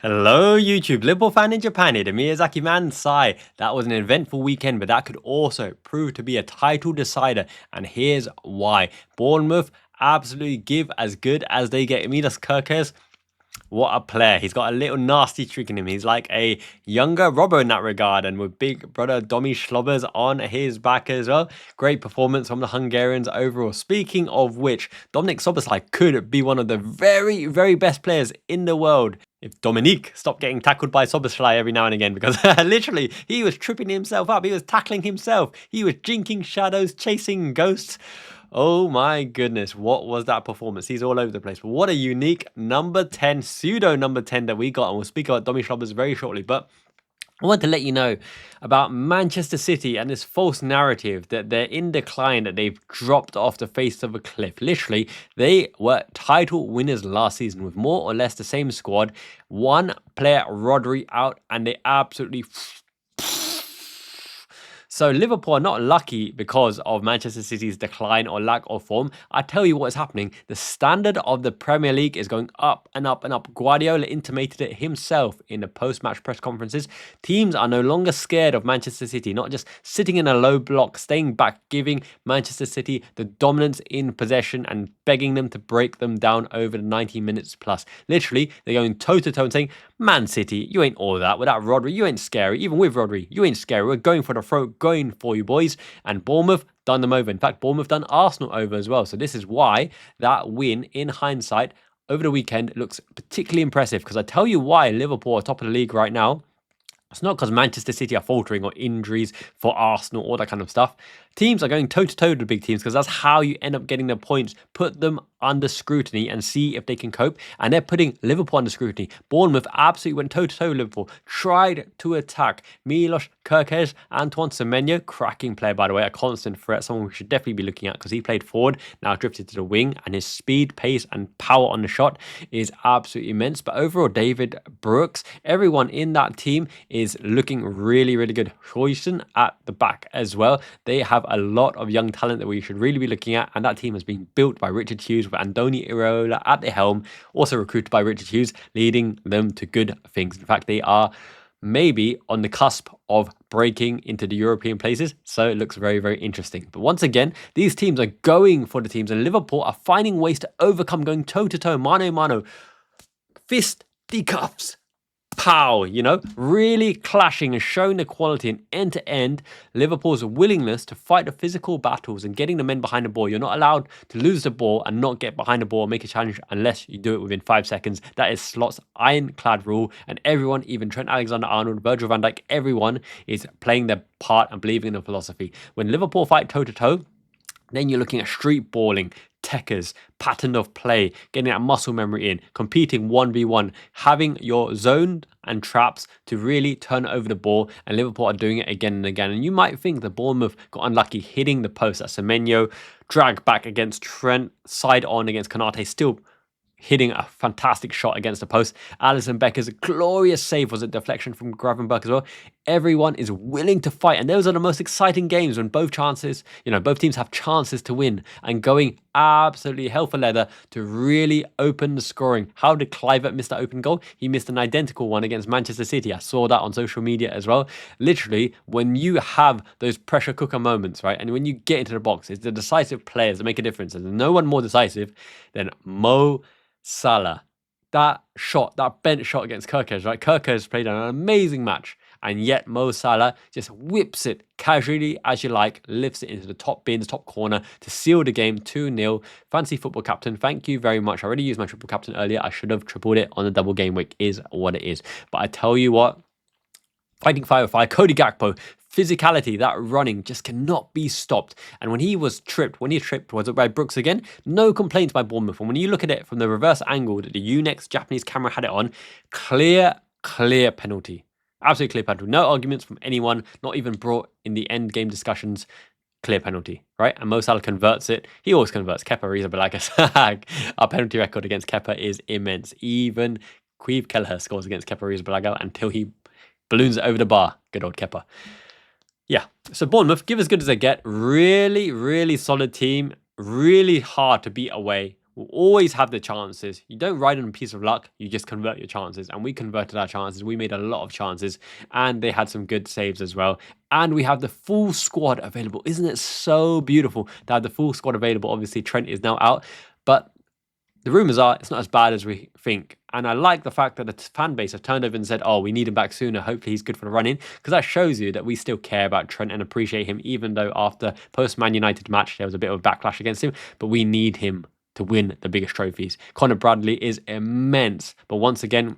Hello YouTube, Liverpool Fan in Japan here, the Miyazaki Man Si. That was an eventful weekend, but that could also prove to be a title decider, and here's why. Bournemouth absolutely give as good as they get. Midas Kerkez, what a player. He's got a little nasty trick in him. He's like a younger Robbo in that regard, and with big brother Domi Schlobbers on his back as well. Great performance from the Hungarians overall. Speaking of which, Dominik Szoboszlai could be one of the very, very best players in the world if Dominique stopped getting tackled by Szoboszlai every now and again, because literally he was tripping himself up. He was tackling himself. He was jinking shadows, chasing ghosts. Oh my goodness, what was that performance? He's all over the place. But what a unique number 10, pseudo number 10 that we got. And we'll speak about Domi Schlobbers very shortly. But I want to let you know about Manchester City and this false narrative that they're in decline, that they've dropped off the face of a cliff. Literally, they were title winners last season with more or less the same squad. One player, Rodri, out, and they absolutely... So Liverpool are not lucky because of Manchester City's decline or lack of form. I tell you what is happening. The standard of the Premier League is going up and up and up. Guardiola intimated it himself in the post-match press conferences. Teams are no longer scared of Manchester City, not just sitting in a low block, staying back, giving Manchester City the dominance in possession and begging them to break them down over the 90 minutes plus. Literally, they're going toe-to-toe and saying, Man City, you ain't all that. Without Rodri, you ain't scary. Even with Rodri, you ain't scary. We're going for the throat, going for you, boys. And Bournemouth done them over. In fact, Bournemouth done Arsenal over as well. So this is why that win, in hindsight, over the weekend looks particularly impressive. Because I tell you why Liverpool are top of the league right now. It's not because Manchester City are faltering or injuries for Arsenal, all that kind of stuff. Teams are going toe-to-toe with big teams because that's how you end up getting the points. Put them under scrutiny and see if they can cope. And they're putting Liverpool under scrutiny. Bournemouth absolutely went toe-to-toe with Liverpool. Tried to attack. Milos Kerkez, Antoine Semenyo, cracking player, by the way, a constant threat. Someone we should definitely be looking at because he played forward, now drifted to the wing. And his speed, pace, and power on the shot is absolutely immense. But overall, David Brooks, everyone in that team is looking really, really good. Huijsen at the back as well. They have a lot of young talent that we should really be looking at, and that team has been built by Richard Hughes with Andoni Iraola at the helm, also recruited by Richard Hughes, leading them to good things. In fact, they are maybe on the cusp of breaking into the European places, so it looks very, very interesting. But once again, these teams are going for the teams, and Liverpool are finding ways to overcome, going toe-to-toe, mano-mano, fisticuffs, pow, really clashing and showing the quality. And end-to-end, Liverpool's willingness to fight the physical battles and getting the men behind the ball. You're not allowed to lose the ball and not get behind the ball and make a challenge unless you do it within 5 seconds. That is Slot's ironclad rule, and everyone, even Trent Alexander-Arnold, Virgil van Dijk, everyone is playing their part and believing in the philosophy. When Liverpool fight toe-to-toe, then you're looking at street balling, techers, pattern of play, getting that muscle memory in, competing 1v1, having your zone and traps to really turn over the ball, and Liverpool are doing it again and again. And you might think that Bournemouth got unlucky hitting the post at Semenyo, drag back against Trent, side on against Konate, still hitting a fantastic shot against the post. Alisson Becker's glorious save was a deflection from Gravenberch as well. Everyone is willing to fight, and those are the most exciting games when both teams have chances to win and going absolutely hell for leather to really open the scoring. How did Kluivert miss that open goal? He missed an identical one against Manchester City. I saw that on social media as well. Literally, when you have those pressure cooker moments, right, and when you get into the box, it's the decisive players that make a difference. And there's no one more decisive than Mo Salah. That shot, that bench shot against Kerkez, right? Kerkez played an amazing match, and yet Mo Salah just whips it casually as you like, lifts it into the top bins, top corner to seal the game 2-0. Fancy football captain, thank you very much. I already used my triple captain earlier. I should have tripled it on the double game week, is what it is. But I tell you what, fighting fire with fire, Cody Gakpo, physicality, that running just cannot be stopped. And when he tripped, was it by Brooks again? No complaints by Bournemouth. And when you look at it from the reverse angle that the Unex Japanese camera had it on, clear penalty. Absolutely clear penalty. No arguments from anyone, not even brought in the end game discussions. Clear penalty, right? And Mo Salah converts it. He always converts. Kepa Arrizabalaga. Our penalty record against Kepa is immense. Even Queeve Kelleher scores against Kepa Arrizabalaga until he balloons it over the bar. Good old Kepa. Yeah, so Bournemouth, give as good as they get. Really, really solid team. Really hard to beat away. will always have the chances. You don't ride on a piece of luck, you just convert your chances. And we converted our chances. We made a lot of chances, and they had some good saves as well. And we have the full squad available. Isn't it so beautiful to have the full squad available? Obviously, Trent is now out, but the rumours are it's not as bad as we think. And I like the fact that the fan base have turned over and said, oh, we need him back sooner. Hopefully he's good for the run-in. Because that shows you that we still care about Trent and appreciate him, even though after post-Man United match, there was a bit of a backlash against him. But we need him to win the biggest trophies. Conor Bradley is immense. But once again,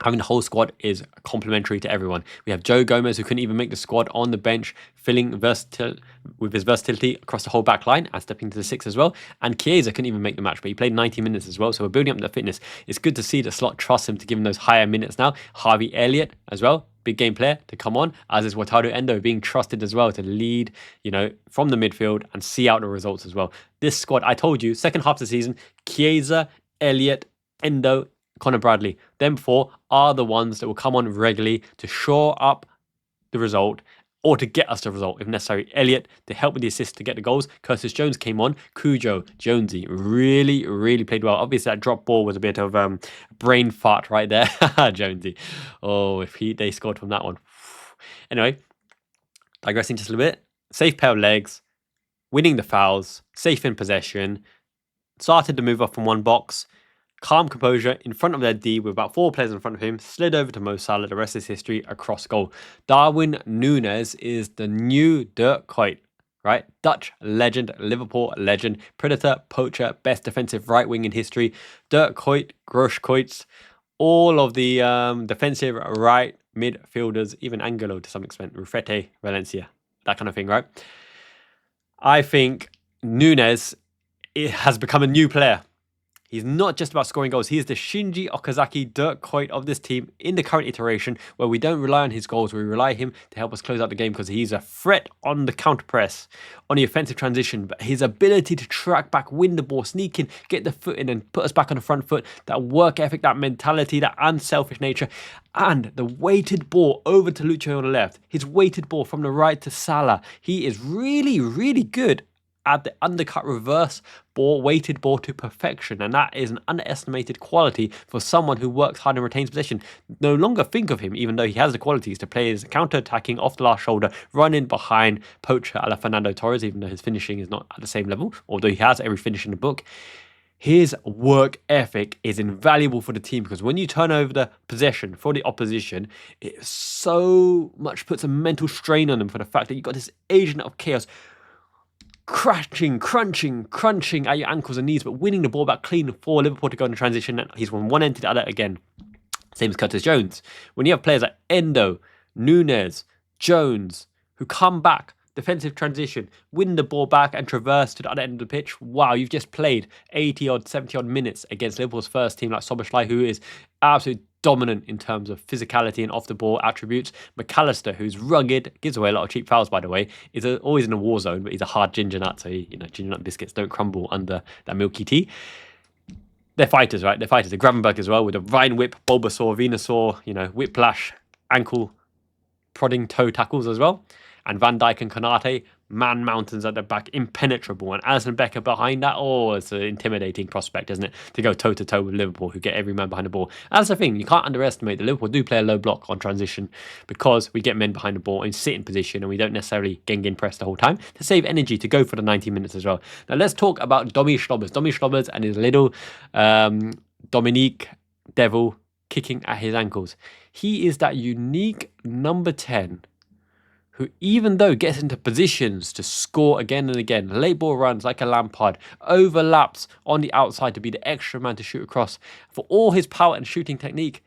having the whole squad is complementary to everyone. We have Joe Gomez, who couldn't even make the squad, on the bench, filling with his versatility across the whole back line and stepping to the six as well. And Chiesa couldn't even make the match, but he played 90 minutes as well. So we're building up the fitness. It's good to see that Slot trusts him to give him those higher minutes now. Harvey Elliott as well, big game player to come on, as is Wataru Endo being trusted as well to lead, from the midfield and see out the results as well. This squad, I told you, second half of the season, Chiesa, Elliott, Endo, Conor Bradley, them four are the ones that will come on regularly to shore up the result or to get us the result if necessary. Elliott to help with the assist to get the goals. Curtis Jones came on. Cujo, Jonesy really, really played well. Obviously, that drop ball was a bit of brain fart right there. Jonesy. Oh, if they scored from that one. Anyway, digressing just a little bit. Safe pair of legs, winning the fouls, safe in possession, started to move up from one box. Calm composure in front of their D with about 4 players in front of him, slid over to Mo Salah. The rest is history. Across goal. Darwin Nunez is the new Dirk Kuyt, right? Dutch legend, Liverpool legend, predator, poacher, best defensive right wing in history. Dirk Kuyt, Grosh Kuyt, all of the defensive right midfielders, even Angelo to some extent, Rufete, Valencia, that kind of thing, right? I think Nunez has become a new player. He's not just about scoring goals. He is the Shinji Okazaki Dirk Kuyt of this team in the current iteration, where we don't rely on his goals. We rely on him to help us close out the game because he's a threat on the counter press, on the offensive transition. But his ability to track back, win the ball, sneak in, get the foot in and put us back on the front foot, that work ethic, that mentality, that unselfish nature, and the weighted ball over to Lucho on the left, his weighted ball from the right to Salah. He is really, really good at the undercut reverse ball, weighted ball to perfection. And that is an underestimated quality for someone who works hard and retains possession. No longer think of him, even though he has the qualities to play as counter-attacking, off the last shoulder, running behind poacher a la Fernando Torres, even though his finishing is not at the same level, although he has every finish in the book. His work ethic is invaluable for the team because when you turn over the possession for the opposition, it so much puts a mental strain on them for the fact that you've got this agent of chaos crunching at your ankles and knees, but winning the ball back clean for Liverpool to go in transition. He's from one end to the other again. Same as Curtis Jones. When you have players like Endo, Nunez, Jones, who come back, defensive transition, win the ball back and traverse to the other end of the pitch. Wow, you've just played 80-odd, 70-odd minutes against Liverpool's first team like Szoboszlai, who is absolutely dominant in terms of physicality and off-the-ball attributes. McAllister, who's rugged, gives away a lot of cheap fouls, by the way, is always in a war zone, but he's a hard ginger nut, so ginger nut biscuits don't crumble under that milky tea. They're fighters, right? They're fighters. They're Gravenberg as well, with a Vine Whip, Bulbasaur, Venusaur, Whiplash, ankle, prodding toe tackles as well. And Van Dijk and Konate, man mountains at the back, impenetrable. And Alisson Becker behind that, it's an intimidating prospect, isn't it? To go toe-to-toe with Liverpool, who get every man behind the ball. And that's the thing, you can't underestimate that Liverpool do play a low block on transition because we get men behind the ball and sit in position and we don't necessarily Gengen press the whole time to save energy to go for the 90 minutes as well. Now let's talk about Domi Schlobbers and his little Dominique Devil kicking at his ankles. He is that unique number 10 who, even though gets into positions to score again and again, late ball runs like a Lampard, overlaps on the outside to be the extra man to shoot across. For all his power and shooting technique,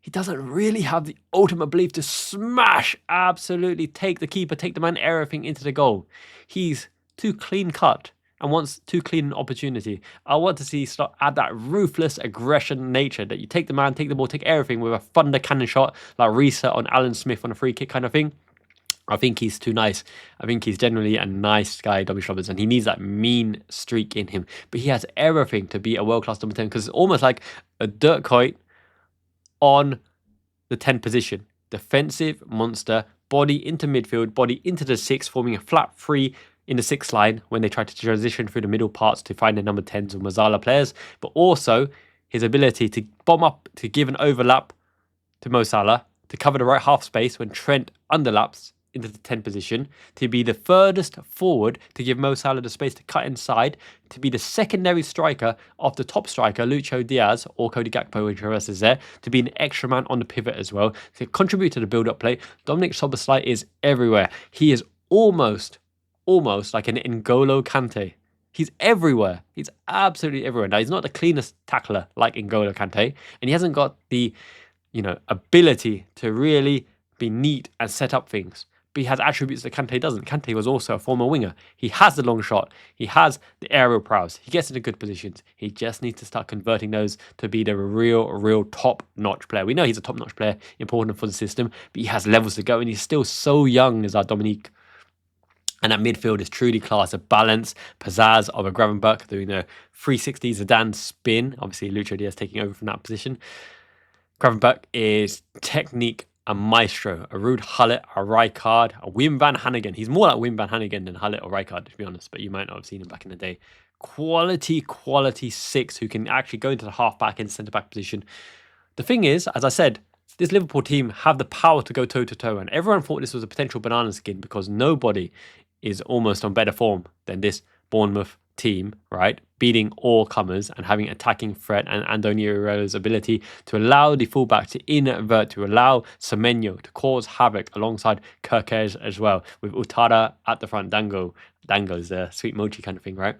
he doesn't really have the ultimate belief to smash, absolutely take the keeper, take the man, everything into the goal. He's too clean cut and wants too clean an opportunity. I want to see Slot add that ruthless aggression nature that you take the man, take the ball, take everything with a thunder cannon shot like Risa on Alan Smith on a free kick kind of thing. I think he's too nice. I think he's generally a nice guy, Domi Schlobbers, and he needs that mean streak in him. But he has everything to be a world-class number 10 because it's almost like a Dirk Kuyt on the 10 position. Defensive monster, body into midfield, body into the 6, forming a flat 3 in the 6th line when they try to transition through the middle parts to find the number 10s or Mazzala players, but also his ability to bomb up, to give an overlap to Mo Salah, to cover the right half space when Trent underlaps into the 10 position, to be the furthest forward to give Mo Salah the space to cut inside, to be the secondary striker of the top striker, Lucho Diaz or Cody Gakpo, whichever else is there, to be an extra man on the pivot as well, to contribute to the build-up play. Dominic Szoboszlai is everywhere. He is almost like an N'Golo Kante. He's everywhere. He's absolutely everywhere. Now, he's not the cleanest tackler like N'Golo Kante, and he hasn't got the, ability to really be neat and set up things. But he has attributes that Kante doesn't. Kante was also a former winger. He has the long shot. He has the aerial prowess. He gets into good positions. He just needs to start converting those to be the real top-notch player. We know he's a top-notch player, important for the system, but he has levels to go, and he's still so young as our Dominique. And that midfield is truly class. A balance, pizzazz of a Gravenberch doing a 360 Zidane spin. Obviously, Lucho Diaz taking over from that position. Gravenberch is technique, a maestro, a Ruud Gullit, a Rijkaard, a Wim van Hanegem. He's more like Wim van Hanegem than Gullit or Rijkaard, to be honest, but you might not have seen him back in the day. Quality 6 who can actually go into the half-back and centre-back position. The thing is, as I said, this Liverpool team have the power to go toe-to-toe, and everyone thought this was a potential banana skin because nobody is almost on better form than this Bournemouth team, right? Beating all comers and having attacking threat, and Andoni Iraola's ability to allow the fullback to invert, to allow Semenyo to cause havoc alongside Kerkez as well, with Utada at the front. Dango's a sweet mochi kind of thing, right?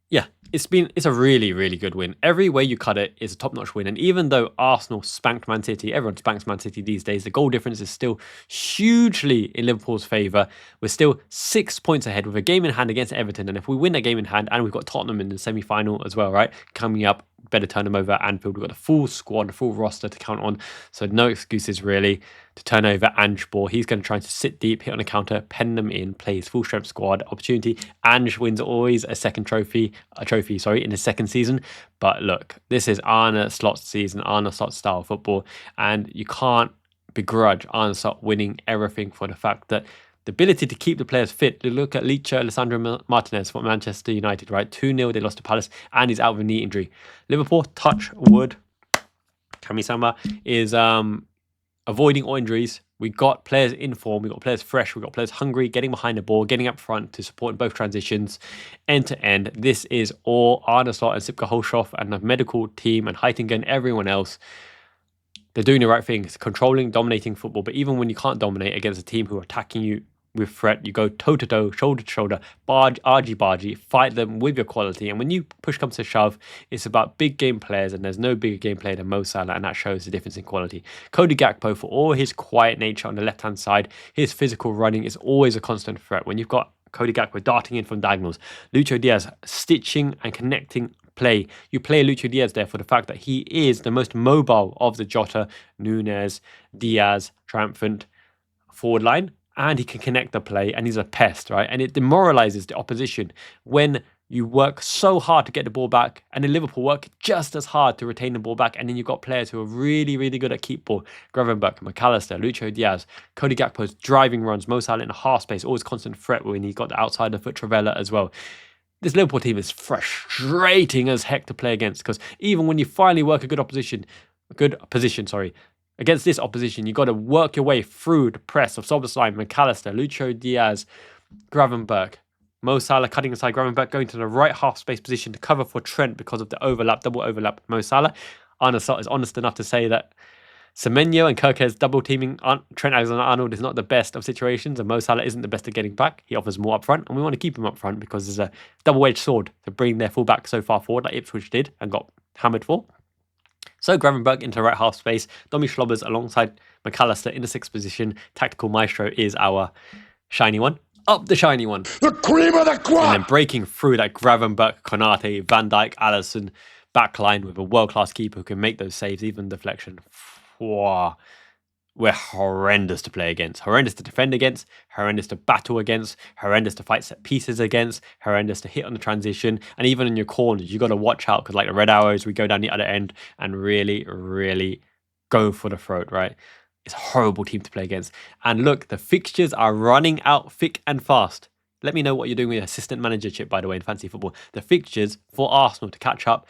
Yeah, it's a really good win. Every way you cut it is a top-notch win. And even though Arsenal spanked Man City, everyone spanks Man City these days, the goal difference is still hugely in Liverpool's favour. We're still 6 points ahead with a game in hand against Everton. And if we win that game in hand, and we've got Tottenham in the semi-final as well, right? Coming up, better turn them over at Anfield. We've got a full squad, a full roster to count on. So no excuses really to turn over Ange Ball. He's going to try to sit deep, hit on a counter, pen them in, play his full strength squad. Opportunity. Ange wins always a trophy in his second season. But look, this is Arne Slot's season, Arne Slot style football. And you can't begrudge Arne Slot winning everything for the fact that the ability to keep the players fit. Look at Alessandro Martinez for Manchester United, right? 2-0, they lost to Palace, and he's out with a knee injury. Liverpool, touch wood. Kami-sama is avoiding all injuries. We got players in form, we got players fresh, we got players hungry, getting behind the ball, getting up front to support in both transitions, end to end. This is all Arne Slot and Sipka Holshoff and the medical team and Heitingen, everyone else. They're doing the right things, controlling, dominating football. But even when you can't dominate against a team who are attacking you with threat, you go toe-to-toe, shoulder-to-shoulder, argy-bargy, fight them with your quality. And when you push comes to shove, it's about big game players, and there's no bigger game player than Mo Salah, and that shows the difference in quality. Cody Gakpo, for all his quiet nature on the left-hand side, his physical running is always a constant threat. When you've got Cody Gakpo darting in from diagonals, Lucho Diaz stitching and connecting play. You play Lucho Diaz there for the fact that he is the most mobile of the Jota, Nunez, Diaz, triumphant forward line, and he can connect the play, and he's a pest, right? And it demoralizes the opposition when you work so hard to get the ball back, and then Liverpool work just as hard to retain the ball back, and then you've got players who are really good at keep ball. Gravenberch, McAllister, Lucho Diaz, Cody Gakpo's driving runs, Mo Salah in the half space, always constant threat when he's got the outside of foot Travella as well. This Liverpool team is frustrating as heck to play against, because even when you finally work a good position, against this opposition, you've got to work your way through the press of Szoboszlai, McAllister, Lucho Diaz, Gravenberch, Mo Salah cutting inside Gravenberch, going to the right half space position to cover for Trent because of the double overlap with Mo Salah. Arne Slot is honest enough to say that Semenyo and Kerkez double teaming Trent Alexander-Arnold is not the best of situations, and Mo Salah isn't the best at getting back. He offers more up front, and we want to keep him up front because there's a double-edged sword to bring their fullback so far forward, like Ipswich did and got hammered for. So Gravenberch into right half space, Domi Schlobbers alongside McAllister in the sixth position. Tactical maestro is our shiny one. Up the shiny one. The cream of the crop! And then breaking through that Gravenberch, Konate, Van Dijk, Alisson backline with a world-class keeper who can make those saves, even deflection. Wow. We're horrendous to play against, horrendous to defend against, horrendous to battle against, horrendous to fight set pieces against, horrendous to hit on the transition, and even in your corners, you got to watch out because like the red arrows, we go down the other end and really go for the throat, right? It's a horrible team to play against. And look, the fixtures are running out thick and fast. Let me know what you're doing with assistant managership, by the way, in fantasy football. The fixtures for Arsenal to catch up.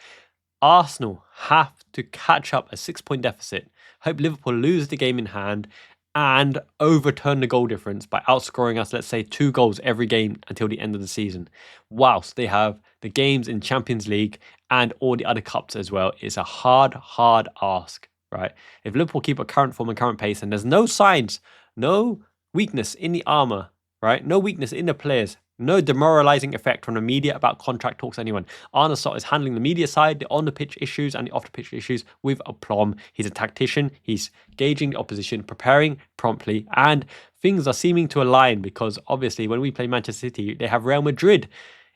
Arsenal have to catch up a 6-point deficit. Hope Liverpool lose the game in hand and overturn the goal difference by outscoring us, let's say, 2 goals every game until the end of the season. Whilst they have the games in Champions League and all the other cups as well. It's a hard ask, right? If Liverpool keep a current form and current pace and there's no signs, no weakness in the armour, right? No weakness in the players. No demoralizing effect from the media about contract talks, anyone. Arne Slot is handling the media side, the on-the-pitch issues and the off-the-pitch issues with aplomb. He's a tactician. He's gauging the opposition, preparing promptly, and things are seeming to align because obviously when we play Manchester City, they have Real Madrid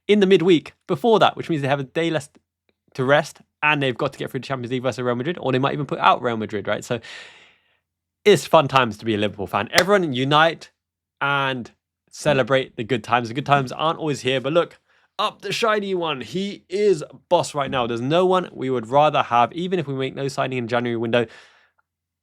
in the midweek before that, which means they have a day less to rest and they've got to get through the Champions League versus Real Madrid, or they might even put out Real Madrid, right? So it's fun times to be a Liverpool fan. Everyone unite and celebrate the good times. The good times aren't always here, but look, up the shiny one. He is boss right now. There's no one we would rather have, even if we make no signing in January window.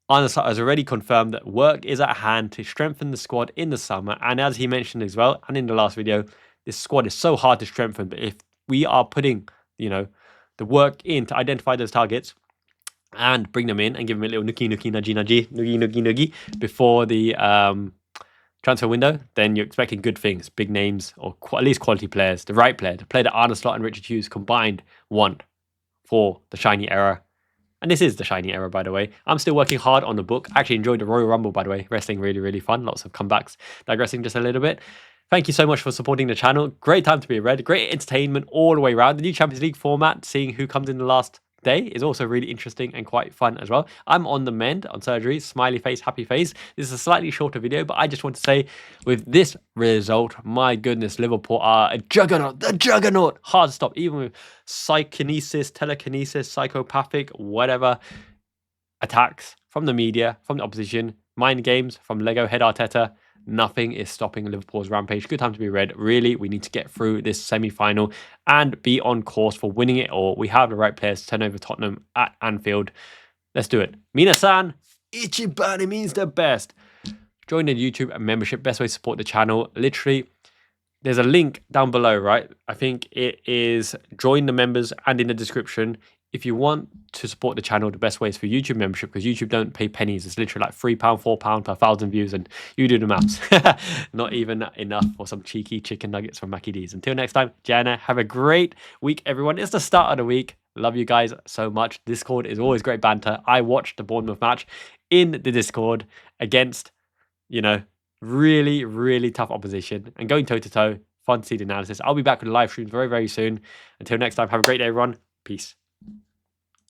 Arne Slot has already confirmed that work is at hand to strengthen the squad in the summer. And as he mentioned as well, and in the last video, this squad is so hard to strengthen. But if we are putting, the work in to identify those targets and bring them in and give them a little nudgy before the transfer window, then you're expecting good things, big names, or at least quality players, the right player, the player that Arne Slot and Richard Hughes combined want for the shiny era. And this is the shiny era, by the way. I'm still working hard on the book. I actually enjoyed the Royal Rumble, by the way. Wrestling really fun. Lots of comebacks. Digressing just a little bit. Thank you so much for supporting the channel. Great time to be a Red. Great entertainment all the way around. The new Champions League format, seeing who comes in the last day, is also really interesting and quite fun as well. I'm on the mend on surgery, smiley face, happy face. This is a slightly shorter video, but I just want to say with this result, my goodness, Liverpool are a juggernaut, the juggernaut. Hard to stop, even with psychokinesis, telekinesis, psychopathic, whatever attacks from the media, from the opposition, mind games from Lego head Arteta. Nothing is stopping Liverpool's rampage. Good time to be Red. Really, we need to get through this semi-final and be on course for winning it all. We have the right players to turn over Tottenham at Anfield. Let's do it. Minasan, Ichiban, it means the best. Join the YouTube membership. Best way to support the channel. Literally, there's a link down below, right? I think it is join the members and in the description. If you want to support the channel, the best way is for YouTube membership, because YouTube don't pay pennies. It's literally like £3, £4 per 1,000 views, and you do the maths. Not even enough for some cheeky chicken nuggets from Mackie D's. Until next time, Jana, have a great week, everyone. It's the start of the week. Love you guys so much. Discord is always great banter. I watched the Bournemouth match in the Discord against, really tough opposition and going toe-to-toe. Fun to see the analysis. I'll be back with live streams very soon. Until next time, have a great day, everyone. Peace.